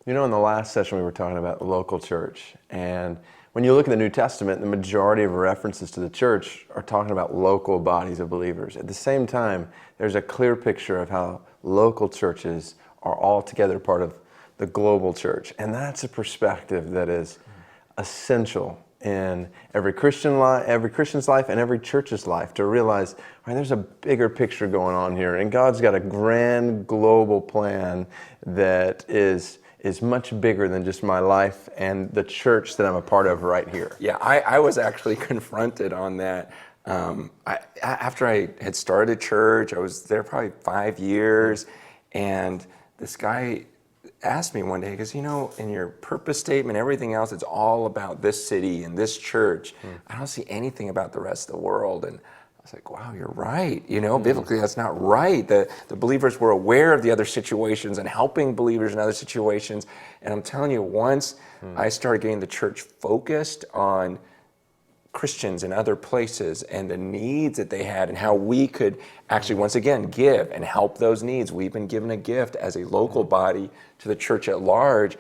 You know, in the last session we were talking about local church, and when you look at the New Testament, the majority of references to the church are talking about local bodies of believers. At the same time, there's a clear picture of how local churches are all together part of the global church, and that's a perspective that is essential in every Christian's life and every church's life, to realize, all right, there's a bigger picture going on here, and God's got a grand global plan that is much bigger than just my life and the church that I'm a part of right here. Yeah, I was actually confronted on that. After I had started church, I was there probably 5 years, and this guy asked me one day, because, you know, in your purpose statement, everything else, it's all about this city and this church. I don't see anything about the rest of the world. And I was like, wow, you're right. You know, biblically, that's not right. The believers were aware of the other situations and helping believers in other situations. And I'm telling you, once I started getting the church focused on Christians in other places and the needs that they had and how we could actually, once again, give and help those needs. We've been given a gift as a local body to the church at large.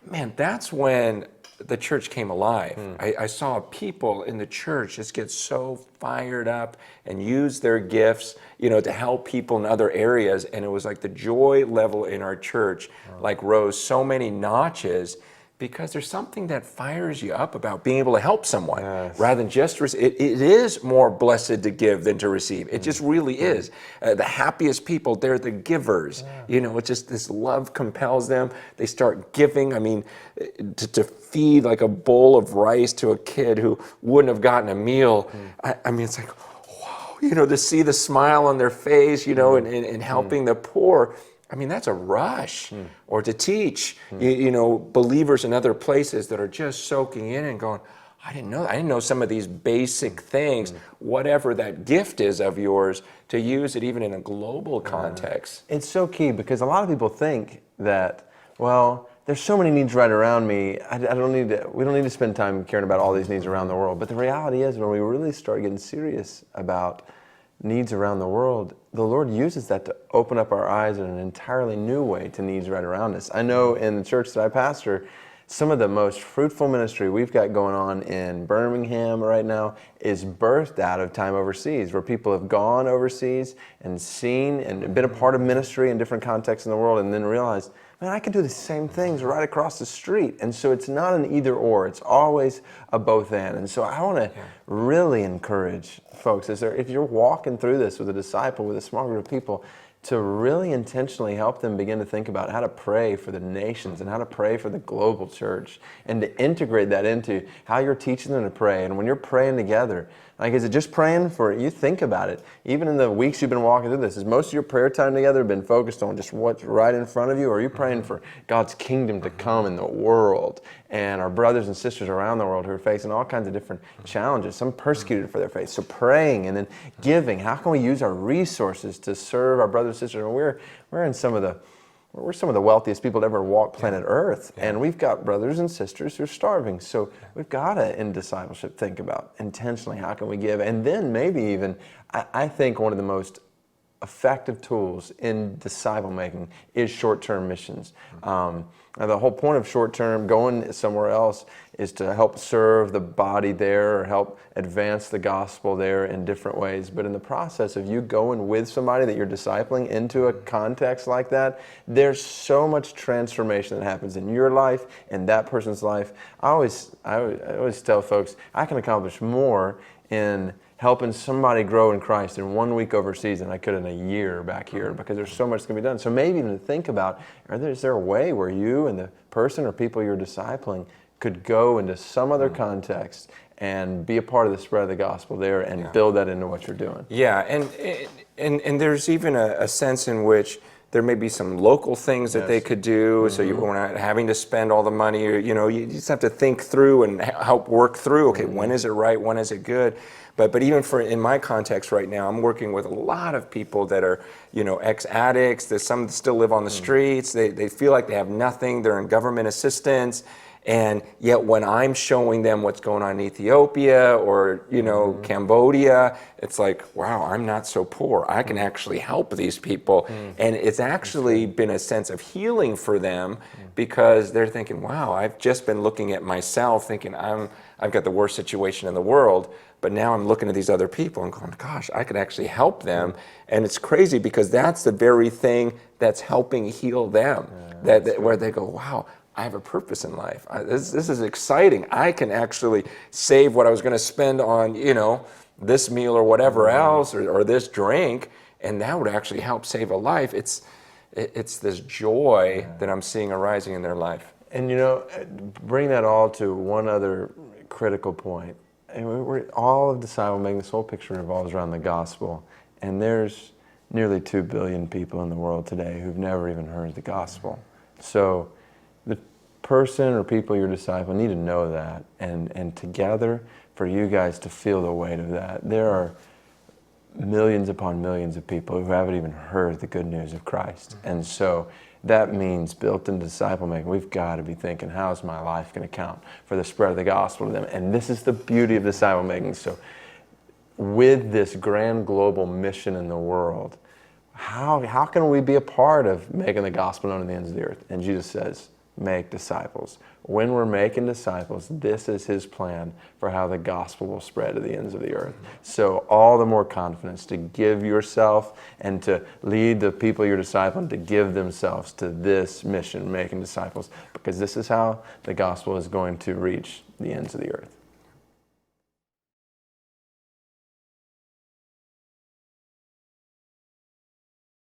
Man, that's when the church came alive. I saw people in the church just get so fired up and use their gifts, you know, to help people in other areas. And it was like the joy level in our church like rose so many notches, because there's something that fires you up about being able to help someone rather than just receive. It is more blessed to give than to receive. It just really is. The happiest people, they're the givers. You know, it's just this love compels them. They start giving. I mean, to feed like a bowl of rice to a kid who wouldn't have gotten a meal. I mean, it's like, wow, you know, to see the smile on their face, you know, and helping the poor. I mean, that's a rush. Or to teach, you know, believers in other places that are just soaking in and going, I didn't know some of these basic things, whatever that gift is of yours, to use it even in a global context. It's so key, because a lot of people think that, well, there's so many needs right around me, we don't need to spend time caring about all these needs around the world. But the reality is, when we really start getting serious about needs around the world, the Lord uses that to open up our eyes in an entirely new way to needs right around us. I know in the church that I pastor, some of the most fruitful ministry we've got going on in Birmingham right now is birthed out of time overseas, where people have gone overseas and seen and been a part of ministry in different contexts in the world, and then realized, man, I can do the same things right across the street. And so it's not an either or, it's always a both and. And so I want to really encourage folks, if you're walking through this with a disciple, with a small group of people, to really intentionally help them begin to think about how to pray for the nations and how to pray for the global church, and to integrate that into how you're teaching them to pray. And when you're praying together, like, is it just praying for, you think about it, even in the weeks you've been walking through this, has most of your prayer time together been focused on just what's right in front of you, or are you praying for God's kingdom to come in the world, and our brothers and sisters around the world who are facing all kinds of different challenges, some persecuted for their faith? So praying and then giving, how can we use our resources to serve our brothers and sisters? And we're some of the wealthiest people to ever walk planet Earth, and we've got brothers and sisters who are starving. So we've got to, in discipleship, think about intentionally how can we give, and then maybe even, I think one of the most effective tools in disciple making is short-term missions. Now the whole point of short-term, going somewhere else, is to help serve the body there or help advance the gospel there in different ways. But in the process of you going with somebody that you're discipling into a context like that, there's so much transformation that happens in your life and that person's life. I always tell folks, I can accomplish more in helping somebody grow in Christ in 1 week overseas than I could in a year back here, because there's so much that can be done. So maybe even to think about, is there a way where you and the person or people you're discipling could go into some other context and be a part of the spread of the gospel there and build that into what you're doing? Yeah, and there's even a sense in which there may be some local things that they could do, so we're not having to spend all the money. Or, you know, you just have to think through and help work through, okay, when is it right, when is it good? But even in my context right now, I'm working with a lot of people that are, you know, ex-addicts. There's some that still live on the streets. They feel like they have nothing. They're in government assistance. And yet when I'm showing them what's going on in Ethiopia or, Cambodia, it's like, wow, I'm not so poor. I can actually help these people. And it's actually been a sense of healing for them because they're thinking, wow, I've just been looking at myself thinking I've got the worst situation in the world. But now I'm looking at these other people and going, gosh, I could actually help them. And it's crazy because that's the very thing that's helping heal them. Where they go, wow, I have a purpose in life. This is exciting. I can actually save what I was going to spend on, this meal or whatever else, or this drink, and that would actually help save a life. It's this joy that I'm seeing arising in their life. And bring that all to one other critical point. And all of disciple making, this whole picture revolves around the gospel. And there's nearly 2 billion people in the world today who've never even heard the gospel. So the person or people you're discipling need to know that. And together, for you guys to feel the weight of that. There are millions upon millions of people who haven't even heard the good news of Christ. And so that means built into disciple making, we've got to be thinking, how's my life going to count for the spread of the gospel to them? And this is the beauty of disciple making. So with this grand global mission in the world, how can we be a part of making the gospel known to the ends of the earth? And Jesus says, make disciples. When we're making disciples, this is his plan for how the gospel will spread to the ends of the earth. So all the more confidence to give yourself and to lead the people you're discipling to give themselves to this mission, making disciples, because this is how the gospel is going to reach the ends of the earth.